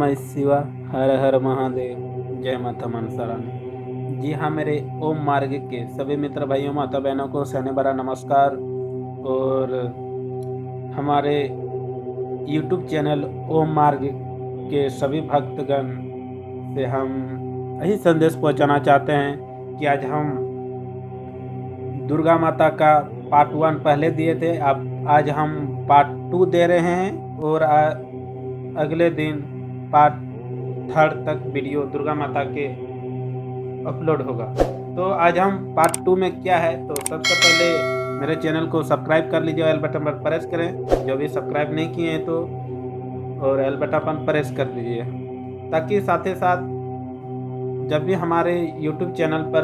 नमः शिवाय। हर हर महादेव। जय माता मनसा रानी। जी हाँ, मेरे ओम मार्ग के सभी मित्र भाइयों माता बहनों को सैन्य बड़ा नमस्कार। और हमारे YouTube चैनल ओम मार्ग के सभी भक्तगण से हम यही संदेश पहुंचाना चाहते हैं कि आज हम दुर्गा माता का पार्ट 1 पहले दिए थे, अब आज हम पार्ट 2 दे रहे हैं और अगले दिन पार्ट 3 तक वीडियो दुर्गा माता के अपलोड होगा। तो आज हम पार्ट 2 में क्या है, तो सबसे पहले मेरे चैनल को सब्सक्राइब कर लीजिए, बेल बटन पर प्रेस करें जो भी सब्सक्राइब नहीं किए हैं तो, और बेल बटन पर प्रेस कर लीजिए ताकि साथ ही साथ जब भी हमारे YouTube चैनल पर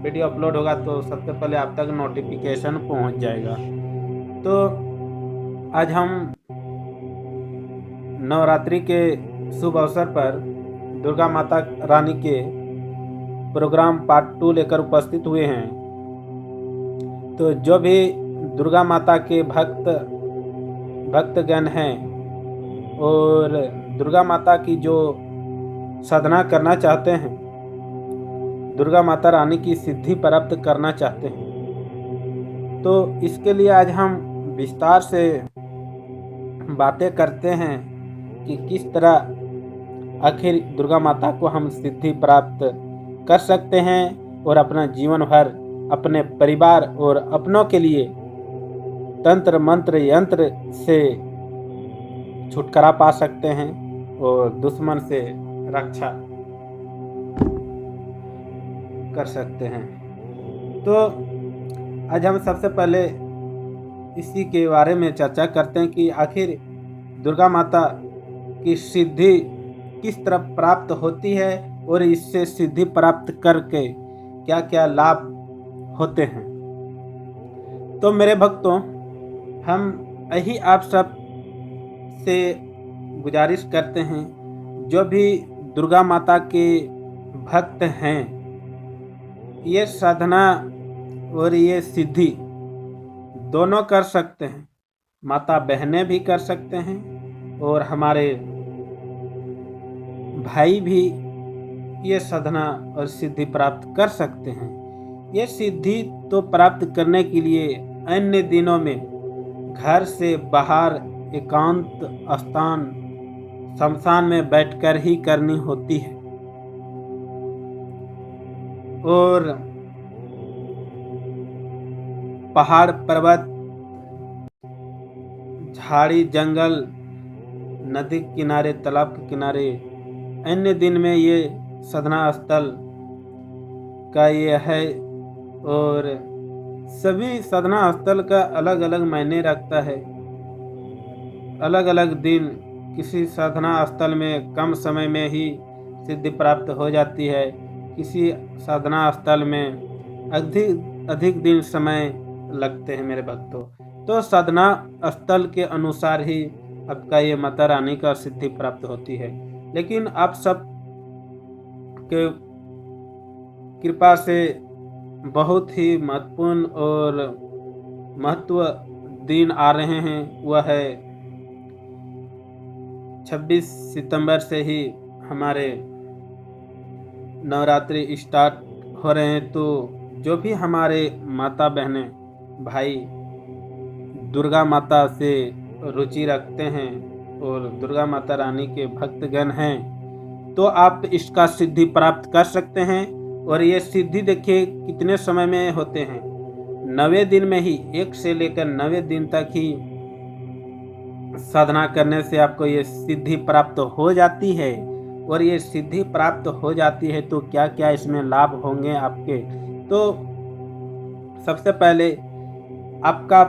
वीडियो अपलोड होगा तो सबसे पहले आप तक नोटिफिकेशन पहुंच जाएगा। तो आज हम नवरात्रि के शुभ अवसर पर दुर्गा माता रानी के प्रोग्राम पार्ट 2 लेकर उपस्थित हुए हैं। तो जो भी दुर्गा माता के भक्तगण हैं और दुर्गा माता की जो साधना करना चाहते हैं, दुर्गा माता रानी की सिद्धि प्राप्त करना चाहते हैं, तो इसके लिए आज हम विस्तार से बातें करते हैं कि किस तरह आखिर दुर्गा माता को हम सिद्धि प्राप्त कर सकते हैं और अपना जीवन भर अपने परिवार और अपनों के लिए तंत्र मंत्र यंत्र से छुटकारा पा सकते हैं और दुश्मन से रक्षा कर सकते हैं। तो आज हम सबसे पहले इसी के बारे में चर्चा करते हैं कि आखिर दुर्गा माता की सिद्धि किस तरह प्राप्त होती है और इससे सिद्धि प्राप्त करके क्या क्या लाभ होते हैं। तो मेरे भक्तों, हम यही आप सब से गुजारिश करते हैं, जो भी दुर्गा माता के भक्त हैं, ये साधना और ये सिद्धि दोनों कर सकते हैं। माता बहनें भी कर सकते हैं और हमारे भाई भी ये साधना और सिद्धि प्राप्त कर सकते हैं। ये सिद्धि तो प्राप्त करने के लिए अन्य दिनों में घर से बाहर एकांत स्थान शमशान में बैठकर ही करनी होती है। और पहाड़ पर्वत झाड़ी जंगल नदी के किनारे तालाब के किनारे अन्य दिन में ये साधना स्थल का ये है। और सभी साधना स्थल का अलग अलग मायने रखता है। अलग अलग दिन किसी साधना स्थल में कम समय में ही सिद्धि प्राप्त हो जाती है, किसी साधना स्थल में अधिक दिन समय लगते हैं मेरे भक्तों। तो साधना स्थल के अनुसार ही आपका ये माता रानी का सिद्धि प्राप्त होती है। लेकिन आप सब के कृपा से बहुत ही महत्वपूर्ण और महत्व दिन आ रहे हैं, वह है 26 सितंबर से ही हमारे नवरात्रि स्टार्ट हो रहे हैं। तो जो भी हमारे माता बहनें भाई दुर्गा माता से रुचि रखते हैं और दुर्गा माता रानी के भक्तगण हैं, तो आप इसका सिद्धि प्राप्त कर सकते हैं। और ये सिद्धि देखिए कितने समय में होते हैं, 9वें दिन में ही, 1 से लेकर 9वें दिन तक ही साधना करने से आपको ये सिद्धि प्राप्त हो जाती है। और ये सिद्धि प्राप्त हो जाती है तो क्या क्या इसमें लाभ होंगे आपके। तो सबसे पहले आपके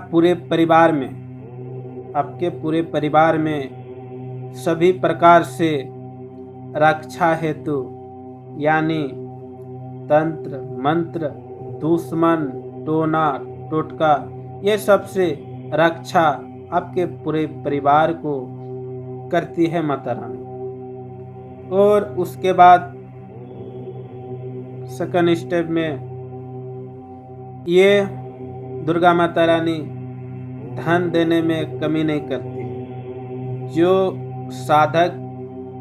पूरे परिवार में सभी प्रकार से रक्षा हेतु, यानी तंत्र मंत्र दुश्मन टोना टोटका, ये सबसे रक्षा आपके पूरे परिवार को करती है माता रानी। और उसके बाद सेकंड स्टेप में ये दुर्गा माता रानी धन देने में कमी नहीं करती। जो साधक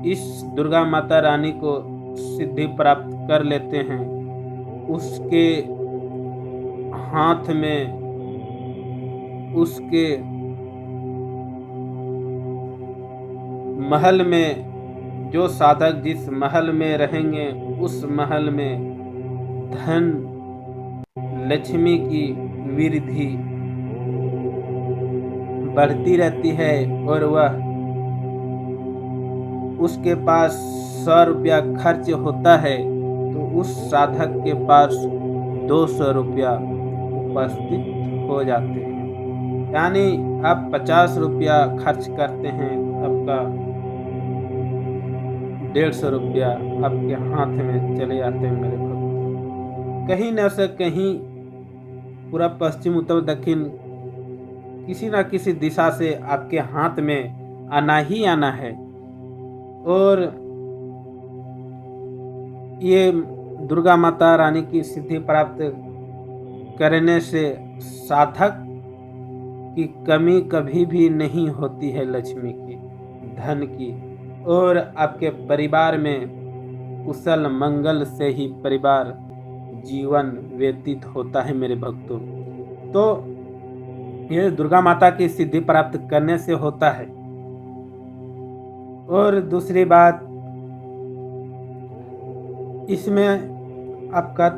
इस दुर्गा माता रानी को सिद्धि प्राप्त कर लेते हैं, उसके हाथ में, उसके महल में, जो साधक जिस महल में रहेंगे उस महल में धन, लक्ष्मी की वृद्धि बढ़ती रहती है और वह उसके पास 100 रुपया खर्च होता है तो उस साधक के पास 200 रुपया उपस्थित हो जाते हैं। यानी आप 50 रुपया खर्च करते हैं, आपका 150 रुपया आपके हाथ में चले जाते हैं मेरे भक्त। कहीं न से कहीं पूरा पश्चिम उत्तर दक्षिण किसी न किसी दिशा से आपके हाथ में आना ही आना है। और ये दुर्गा माता रानी की सिद्धि प्राप्त करने से साधक की कमी कभी भी नहीं होती है, लक्ष्मी की, धन की, और आपके परिवार में कुशल मंगल से ही परिवार जीवन व्यतीत होता है मेरे भक्तों। तो ये दुर्गा माता की सिद्धि प्राप्त करने से होता है। और दूसरी बात, इसमें आपका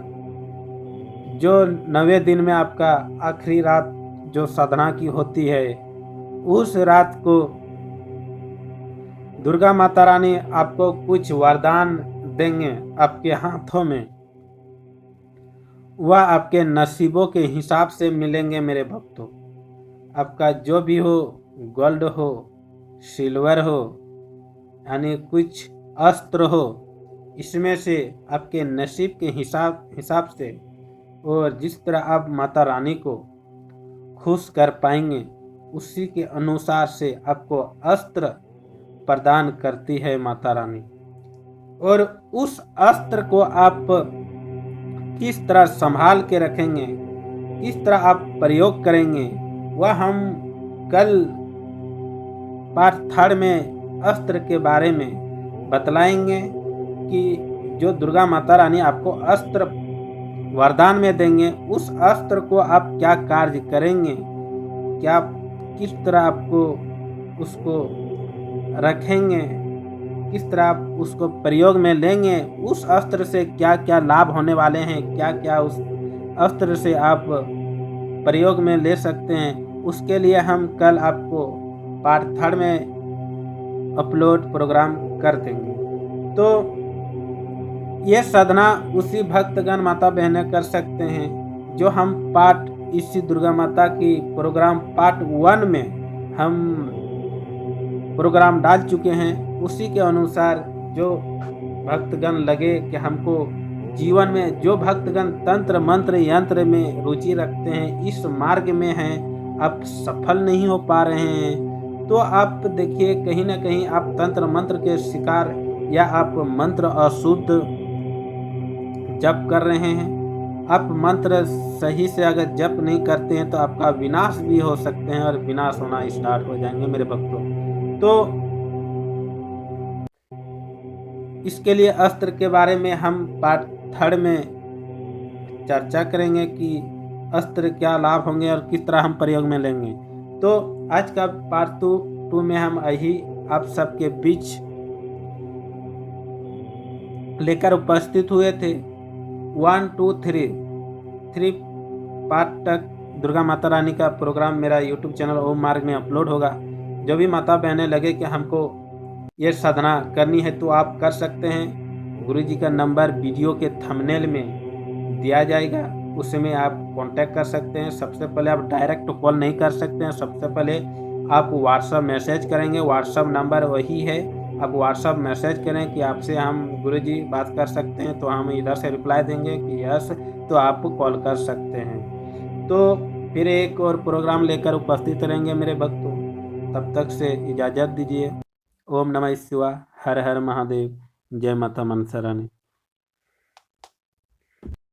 जो 90 दिन में आपका आखिरी रात जो साधना की होती है, उस रात को दुर्गा माता रानी आपको कुछ वरदान देंगे आपके हाथों में। वह आपके नसीबों के हिसाब से मिलेंगे मेरे भक्तों। आपका जो भी हो, गोल्ड हो, सिल्वर हो, यानी कुछ अस्त्र हो, इसमें से आपके नसीब के हिसाब से और जिस तरह आप माता रानी को खुश कर पाएंगे उसी के अनुसार से आपको अस्त्र प्रदान करती है माता रानी। और उस अस्त्र को आप किस तरह संभाल के रखेंगे, किस तरह आप प्रयोग करेंगे, वह हम कल पार्ट 3 में अस्त्र के बारे में बतलाएंगे कि जो दुर्गा माता रानी आपको अस्त्र वरदान में देंगे, उस अस्त्र को आप क्या कार्य करेंगे, क्या किस तरह आपको उसको रखेंगे, किस तरह आप उसको प्रयोग में लेंगे, उस अस्त्र से क्या क्या लाभ होने वाले हैं, क्या क्या उस अस्त्र से आप प्रयोग में ले सकते हैं, उसके लिए हम कल आपको पार्ट 3 में अपलोड प्रोग्राम कर देंगे। तो ये साधना उसी भक्तगण माता बहनें कर सकते हैं जो हम इसी दुर्गा माता की प्रोग्राम पार्ट 1 में हम प्रोग्राम डाल चुके हैं। उसी के अनुसार जो भक्तगण लगे कि हमको जीवन में, जो भक्तगण तंत्र मंत्र यंत्र में रुचि रखते हैं, इस मार्ग में हैं, आप सफल नहीं हो पा रहे हैं, तो आप देखिए कहीं ना कहीं आप तंत्र मंत्र के शिकार, या आप मंत्र अशुद्ध जप कर रहे हैं। आप मंत्र सही से अगर जप नहीं करते हैं तो आपका विनाश भी हो सकते हैं और विनाश होना स्टार्ट हो जाएंगे मेरे भक्तों। तो इसके लिए अस्त्र के बारे में हम पार्ट 3 में चर्चा करेंगे कि अस्त्र क्या लाभ होंगे और किस तरह हम प्रयोग में लेंगे। तो आज का पार्ट 2 में हम यही आप सबके बीच लेकर उपस्थित हुए थे। 1 2 3 पार्ट तक दुर्गा माता रानी का प्रोग्राम मेरा यूट्यूब चैनल ओम मार्ग में अपलोड होगा। जो भी माता बहनें लगे कि हमको ये साधना करनी है तो आप कर सकते हैं। गुरुजी का नंबर वीडियो के थंबनेल में दिया जाएगा, उसमें आप कांटेक्ट कर सकते हैं। सबसे पहले आप डायरेक्ट कॉल नहीं कर सकते हैं, सबसे पहले आप व्हाट्सएप मैसेज करेंगे। व्हाट्सएप नंबर वही है, आप व्हाट्सएप मैसेज करें कि आपसे हम गुरुजी बात कर सकते हैं, तो हम इधर से रिप्लाई देंगे कि यस, तो आप कॉल कर सकते हैं। तो फिर एक और प्रोग्राम लेकर उपस्थित रहेंगे मेरे भक्तों। तब तक से इजाज़त दीजिए। ओम नमः शिवाय, हर हर महादेव, जय माता मनसा रानी।